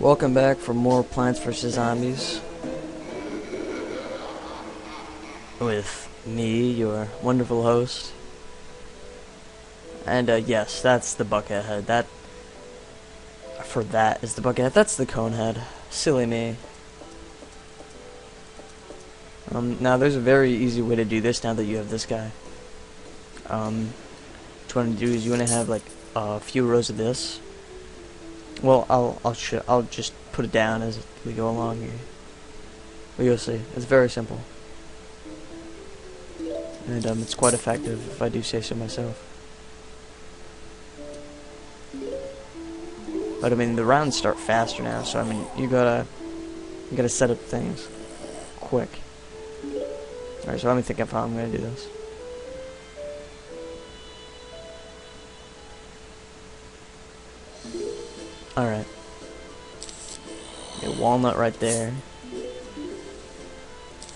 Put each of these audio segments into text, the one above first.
Welcome back for more Plants vs. Zombies with me, your wonderful host. And yes, that's the bucket head. That is the bucket head. That's the cone head. Silly me. Now there's a very easy way to do this now that you have this guy. What you want to do is you want to have like a few rows of this. Well, I'll just put it down as we go along here. But you'll see, it's very simple, and it's quite effective if I do say so myself. But I mean, the rounds start faster now, so I mean, you gotta set up things quick. All right, so let me think of how I'm gonna do this. Alright. A walnut right there.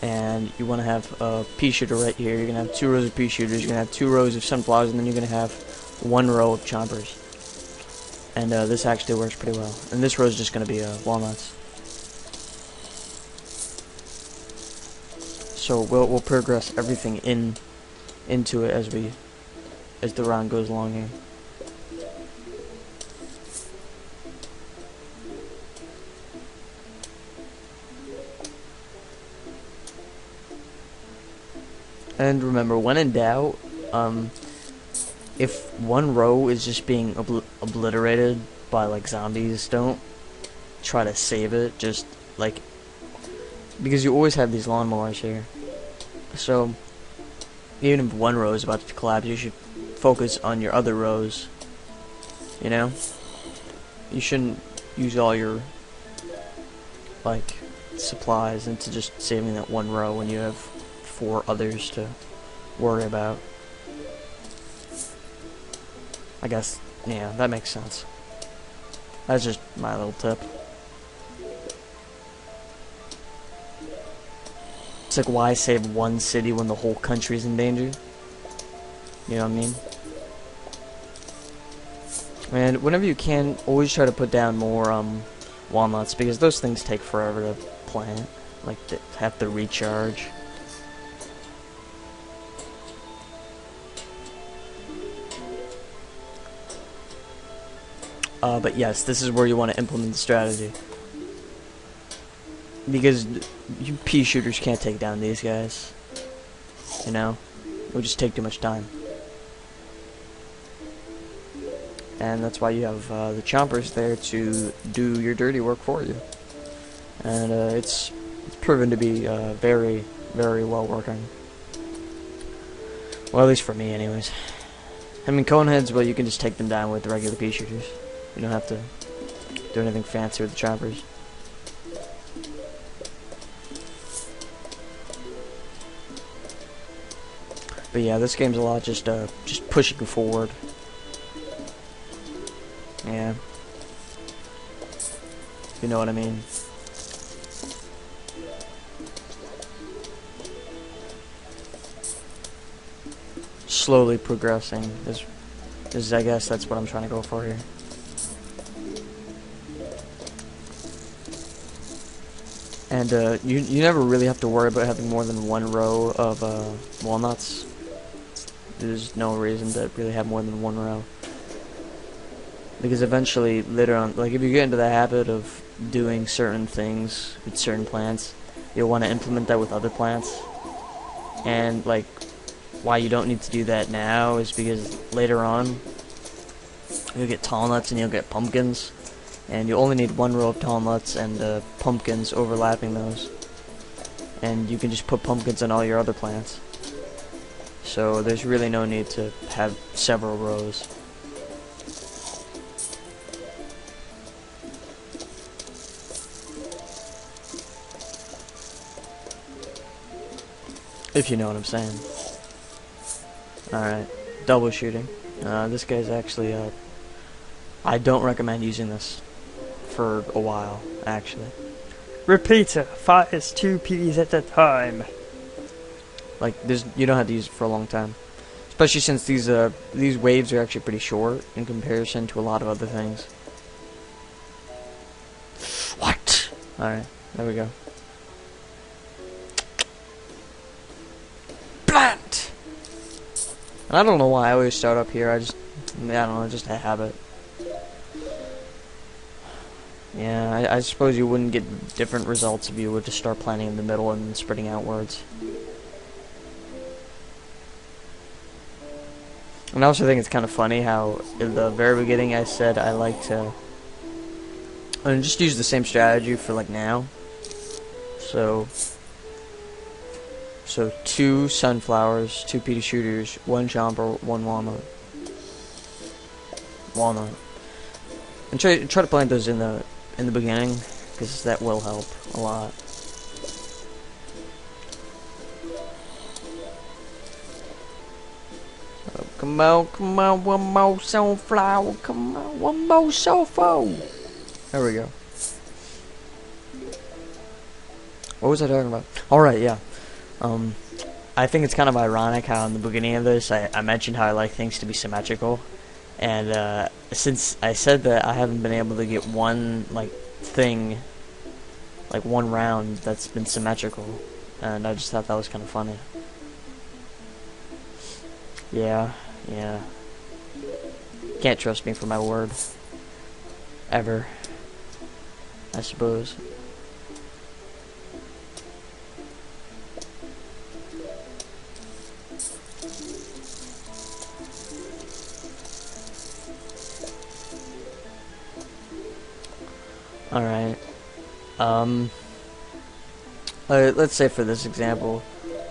And you want to have a pea shooter right here. You're going to have 2 rows of pea shooters. You're going to have 2 rows of sunflowers. And then you're going to have 1 row of chompers. And this actually works pretty well. And this row is just going to be walnuts. So we'll progress everything into it as the round goes along here. And remember, when in doubt, if one row is just being obliterated by like zombies, don't try to save it. Just like, because you always have these lawnmowers here, so even if one row is about to collapse, you should focus on your other rows. You know, you shouldn't use all your like supplies into just saving that one row when you have 4 others to worry about. I guess, yeah, that makes sense. That's just my little tip. It's like, why save one city when the whole country's in danger? You know what I mean? And whenever you can, always try to put down more walnuts, because those things take forever to plant. Like, they have to recharge. But yes, this is where you want to implement the strategy. Because you pea shooters can't take down these guys. You know? It would just take too much time. And that's why you have the chompers there to do your dirty work for you. And it's proven to be very, very well working. Well, at least for me anyways. I mean, coneheads, well, you can just take them down with regular pea shooters. You don't have to do anything fancy with the choppers. But yeah, this game's a lot just pushing forward. Yeah. You know what I mean. Slowly progressing is I guess that's what I'm trying to go for here. And you never really have to worry about having more than 1 row of walnuts. There's no reason to really have more than 1 row. Because eventually, later on, like if you get into the habit of doing certain things with certain plants, you'll want to implement that with other plants. And like, why you don't need to do that now is because later on, you'll get tall nuts and you'll get pumpkins. And you only need 1 row of tall nuts and pumpkins overlapping those. And you can just put pumpkins on all your other plants. So there's really no need to have several rows. If you know what I'm saying. Alright, double shooting. This guy's actually, I don't recommend using this for a while, actually. Repeater fires 2 peas at a time. Like, you don't have to use it for a long time. Especially since these waves are actually pretty short in comparison to a lot of other things. Alright, there we go. Plant! And I don't know why I always start up here, I don't know, just a habit. Yeah, I suppose you wouldn't get different results if you were to start planting in the middle and then spreading outwards. And I also think it's kind of funny how in the very beginning I said I like to just use the same strategy for like now. So 2 sunflowers, 2 pea shooters, 1 chomper, 1 walnut. And try to plant those in the beginning, because that will help a lot. Oh, come on, one more sunflower, come on, one more sunflower. There we go. What was I talking about? Alright, yeah. I think it's kind of ironic how in the beginning of this I mentioned how I like things to be symmetrical. And since I said that, I haven't been able to get one thing, like one round that's been symmetrical, and I just thought that was kind of funny. Yeah. Can't trust me for my word. Ever. I suppose. Alright. Let's say for this example,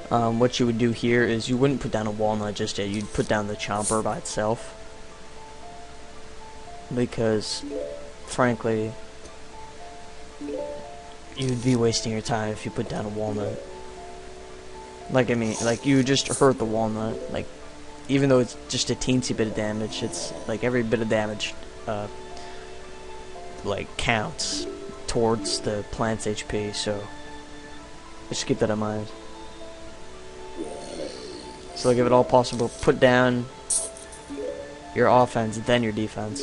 what you would do here is you wouldn't put down a walnut just yet, you'd put down the chomper by itself. Because, frankly, you'd be wasting your time if you put down a walnut. Like, I mean, like, you just hurt the walnut. Like, even though it's just a teensy bit of damage, it's, like, every bit of damage, like, counts towards the plant's HP, so just keep that in mind. So, like, if at all possible, put down your offense, then your defense.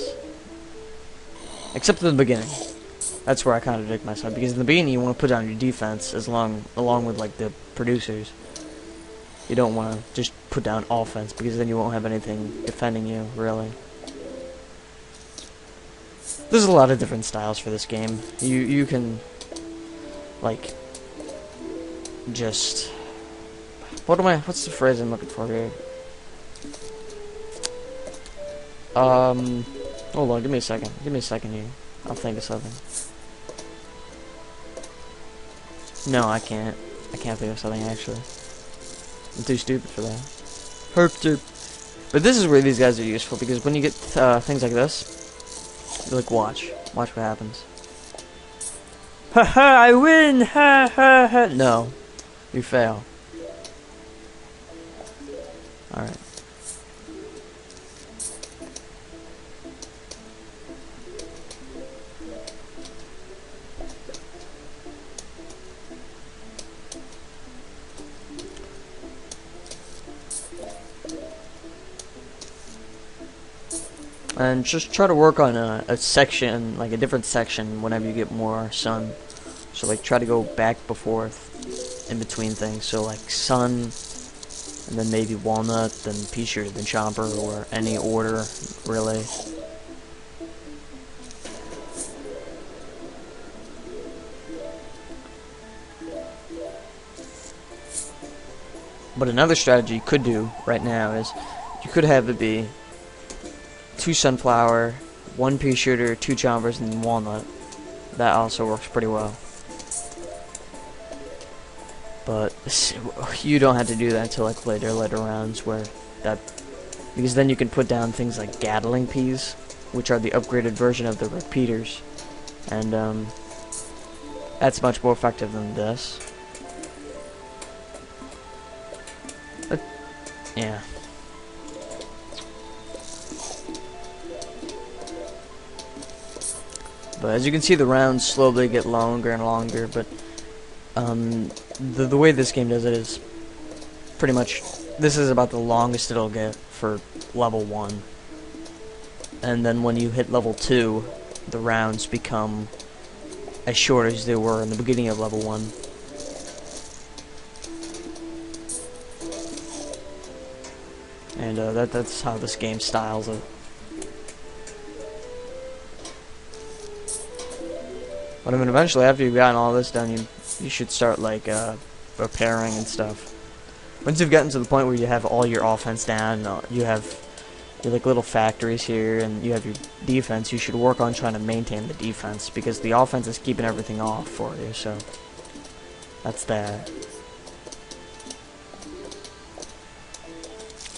Except in the beginning. That's where I contradict myself, because in the beginning you want to put down your defense along with, like, the producers. You don't want to just put down offense, because then you won't have anything defending you, really. There's a lot of different styles for this game. You can, like, just... What's the phrase I'm looking for here? Hold on, give me a second. Give me a second here. I'll think of something. No, I can't. I can't think of something, actually. I'm too stupid for that. But this is where these guys are useful, because when you get things like this, you like, watch what happens. Haha, I win! Ha ha ha! No, you fail. Alright. And just try to work on a section, like a different section, whenever you get more sun. So, like, try to go back and forth in between things. So, like, sun, and then maybe walnut, then pea shooter, then chomper, or any order, really. But another strategy you could do right now is you could have it be 2 sunflower, 1 pea shooter, 2 chompers, and walnut. That also works pretty well. But you don't have to do that until like later rounds, where that, because then you can put down things like Gatling peas, which are the upgraded version of the repeaters, and that's much more effective than this. But, yeah. But as you can see, the rounds slowly get longer and longer, but the way this game does it is pretty much, this is about the longest it'll get for level 1. And then when you hit level 2, the rounds become as short as they were in the beginning of level 1. And that's how this game styles it. But I mean, eventually, after you've gotten all this done, you should start like repairing and stuff. Once you've gotten to the point where you have all your offense down, you have your like little factories here, and you have your defense, you should work on trying to maintain the defense, because the offense is keeping everything off for you. So that's that.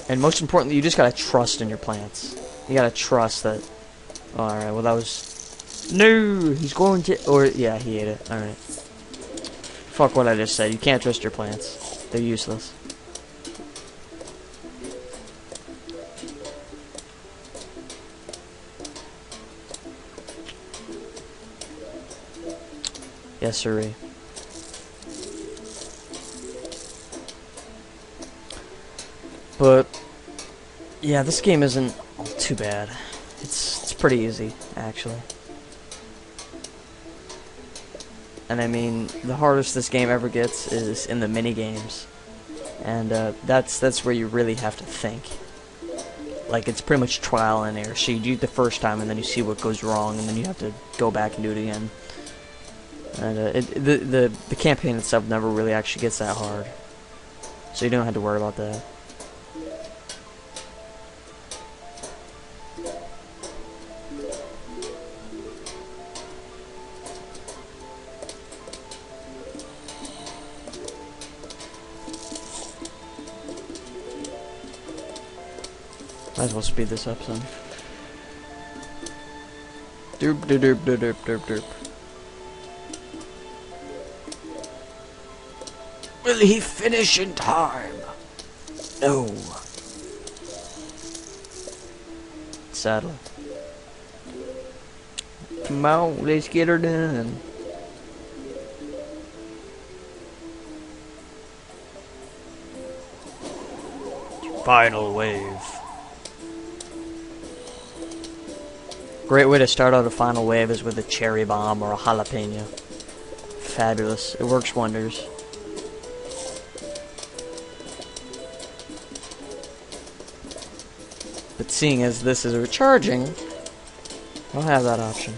And most importantly, you just gotta trust in your plants. You gotta trust that. Oh, alright, well that was... No! He's going to... Or, yeah, he ate it. Alright. Fuck what I just said. You can't trust your plants. They're useless. Yes, sirree. But yeah, this game isn't too bad. It's pretty easy, actually. And I mean, the hardest this game ever gets is in the mini games, and that's where you really have to think. Like, it's pretty much trial and error. So you do it the first time, and then you see what goes wrong, and then you have to go back and do it again. And the campaign itself never really actually gets that hard, so you don't have to worry about that. Might as well speed this up some. Derp derp derp derp derp derp. Will he finish in time? No. Sadly. Come on, let's get her done. Final wave. Great way to start out a final wave is with a cherry bomb or a jalapeno. Fabulous. It works wonders. But seeing as this is recharging, I'll have that option.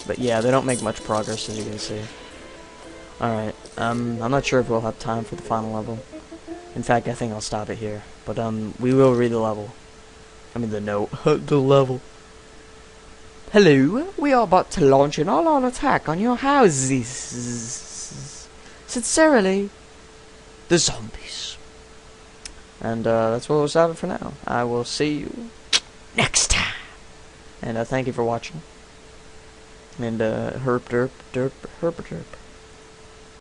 But yeah, they don't make much progress, as you can see. Alright, I'm not sure if we'll have time for the final level. In fact, I think I'll stop it here. But we will read the level. I mean the note. The level. Hello, we are about to launch an all-out attack on your houses. Sincerely, the zombies. And that's what we'll stop it for now. I will see you next time. And thank you for watching. And herp derp derp herp derp.